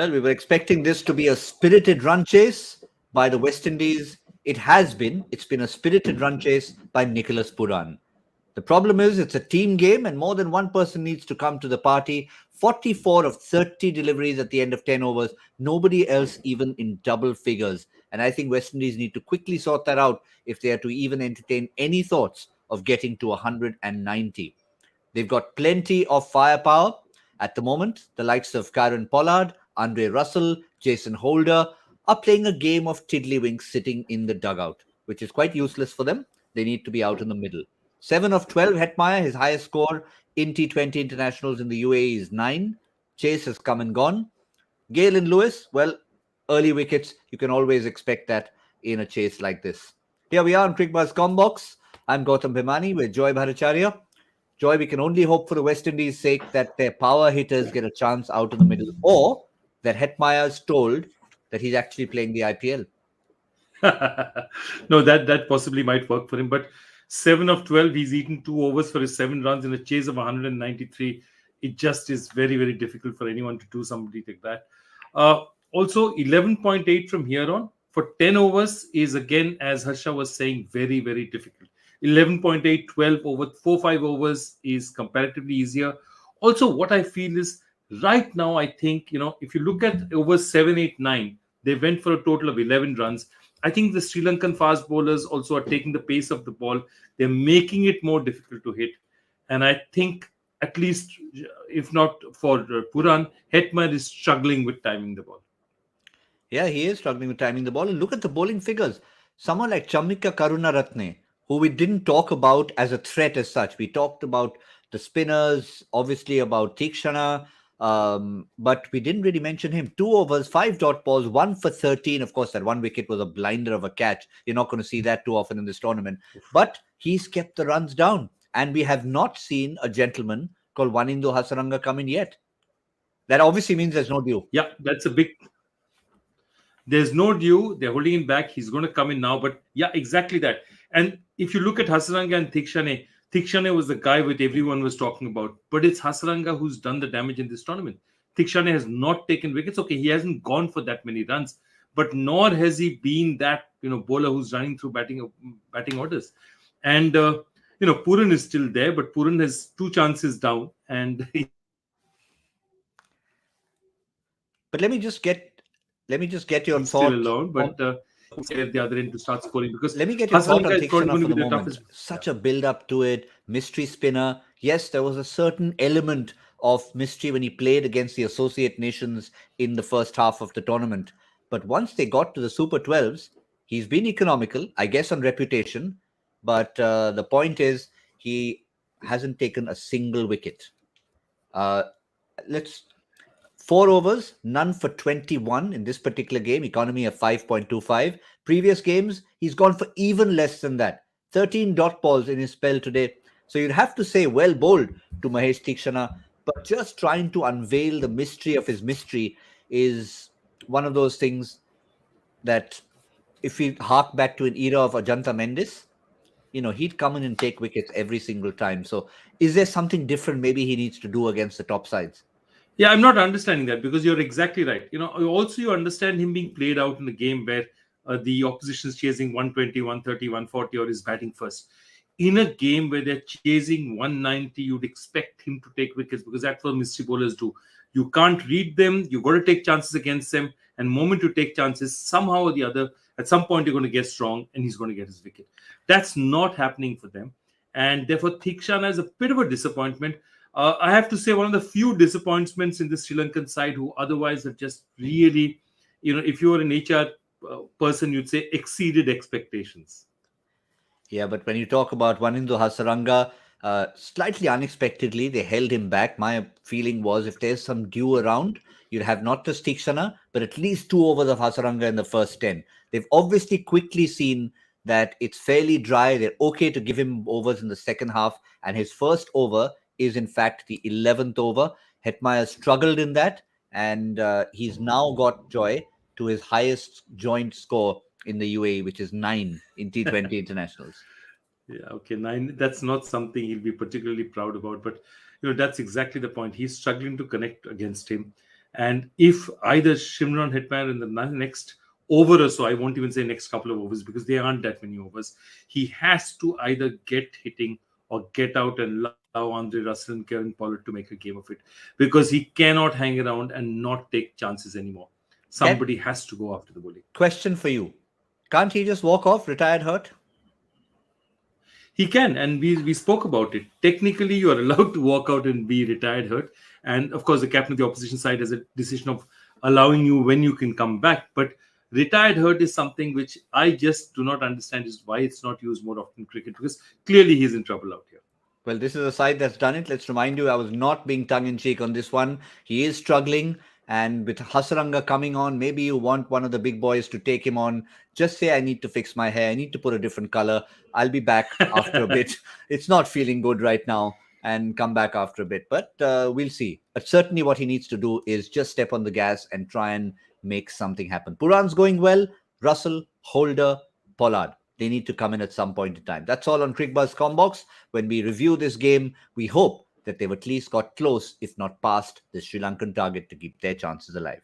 Well, we were expecting this to be a spirited run chase by the West Indies. It has been. It's been a spirited run chase by Nicholas Pooran. The problem is it's a team game and more than one person needs to come to the party. 44 of 30 deliveries at the end of 10 overs. Nobody else even in double figures. And I think West Indies need to quickly sort that out if they are to even entertain any thoughts of getting to 190. They've got plenty of firepower at the moment. The likes of Kieron Pollard, Andre Russell, Jason Holder are playing a game of tiddlywinks sitting in the dugout, which is quite useless for them. They need to be out in the middle. 7 of 12, Hetmeyer, his highest score in T20 internationals in the UAE is 9. Chase has come and gone. Gale and Lewis, well, early wickets. You can always expect that in a chase like this. Here we are on Cricbuzz Comm Box. I'm Gautam Bhimani with Joy Bhattacharjya. Joy, we can only hope for the West Indies' sake that their power hitters get a chance out in the middle, or that Hetmeyer is told that he's actually playing the IPL. No, that possibly might work for him. But 7 of 12, he's eaten 2 overs for his 7 runs in a chase of 193. It just is very, very difficult for anyone to do somebody like that. Also, 11.8 from here on for 10 overs is, again, as Harsha was saying, very, very difficult. 11.8, 12 over 4-5 overs is comparatively easier. Also, what I feel is right now, I think, if you look at overs 7, 8, 9, they went for a total of 11 runs. I think the Sri Lankan fast bowlers also are taking the pace of the ball. They're making it more difficult to hit. And I think, at least, if not for Pooran, Hetmeyer is struggling with timing the ball. Yeah, he is struggling with timing the ball. And look at the bowling figures. Someone like Chammika Karunaratne, who we didn't talk about as a threat as such. We talked about the spinners, obviously about Tikshana, but we didn't really mention him. 2 overs, 5 dot balls, 1 for 13. Of course, that 1 wicket was a blinder of a catch. You're not going to see that too often in this tournament. But he's kept the runs down. And we have not seen a gentleman called Wanindu Hasaranga come in yet. That obviously means there's no dew. Yeah, that's a big... There's no dew. They're holding him back. He's going to come in now. But yeah, exactly that. And if you look at Hasaranga and Tikshane was the guy that everyone was talking about. But it's Hasaranga who's done the damage in this tournament. Tikshane has not taken wickets. Okay, he hasn't gone for that many runs. But nor has he been that bowler who's running through batting orders. And Pooran is still there, but Pooran has 2 chances down. And but let me just get your thoughts. Still alone, but at the other end to start scoring, because let me get your thought on Tikshana for the moment. Toughest. Such a build-up to it, mystery spinner. Yes, there was a certain element of mystery when he played against the associate nations in the first half of the tournament. But once they got to the Super 12s, he's been economical, I guess, on reputation. But the point is, he hasn't taken a single wicket. 4 overs, none for 21 in this particular game, economy of 5.25. Previous games, he's gone for even less than that. 13 dot balls in his spell today. So you'd have to say well bowled to Mahesh Tikshana, but just trying to unveil the mystery of his mystery is one of those things that if we hark back to an era of Ajanta Mendis, he'd come in and take wickets every single time. So is there something different maybe he needs to do against the top sides? Yeah, I'm not understanding that, because you're exactly right. Also you understand him being played out in a game where the opposition is chasing 120, 130, 140 or is batting first. In a game where they're chasing 190, you'd expect him to take wickets, because that's what mystery bowlers do. You can't read them. You've got to take chances against them. And the moment you take chances, somehow or the other, at some point you're going to get strong and he's going to get his wicket. That's not happening for them. And therefore, Tikshana is a bit of a disappointment. I have to say, one of the few disappointments in the Sri Lankan side who otherwise have just really, if you were an HR person, you'd say exceeded expectations. Yeah, but when you talk about Wanindu Hasaranga, slightly unexpectedly, they held him back. My feeling was if there's some dew around, you'd have not just Tikshana, but at least 2 overs of Hasaranga in the first 10. They've obviously quickly seen that it's fairly dry. They're okay to give him overs in the second half. And his first over is in fact the 11th over. Hetmeyer struggled in that, and he's now got Joy to his highest joint score in the UAE, which is 9 in T20 internationals. Yeah, okay, 9. That's not something he'll be particularly proud about, but that's exactly the point. He's struggling to connect against him. And if either Shimron Hetmeyer in the next over or so, I won't even say next couple of overs because there aren't that many overs, he has to either get hitting or get out and allow Andre Russell and Kevin Pollard to make a game of it, because he cannot hang around and not take chances anymore. Somebody has to go after the bowling. Question for you. Can't he just walk off, retired hurt? He can, and we spoke about it. Technically, you are allowed to walk out and be retired hurt. And of course, the captain of the opposition side has a decision of allowing you when you can come back. But retired hurt is something which I just do not understand is why it's not used more often in cricket, because clearly he's in trouble out here. Well, this is a side that's done it. Let's remind you, I was not being tongue-in-cheek on this one. He is struggling. And with Hasaranga coming on, maybe you want one of the big boys to take him on. Just say, I need to fix my hair. I need to put a different color. I'll be back after a bit. It's not feeling good right now, and come back after a bit. But we'll see. But certainly what he needs to do is just step on the gas and try and make something happen. Pooran's going well. Russell, Holder, Pollard. They need to come in at some point in time. That's all on Cricbuzz Comm Box. When we review this game, we hope that they've at least got close, if not past, the Sri Lankan target to keep their chances alive.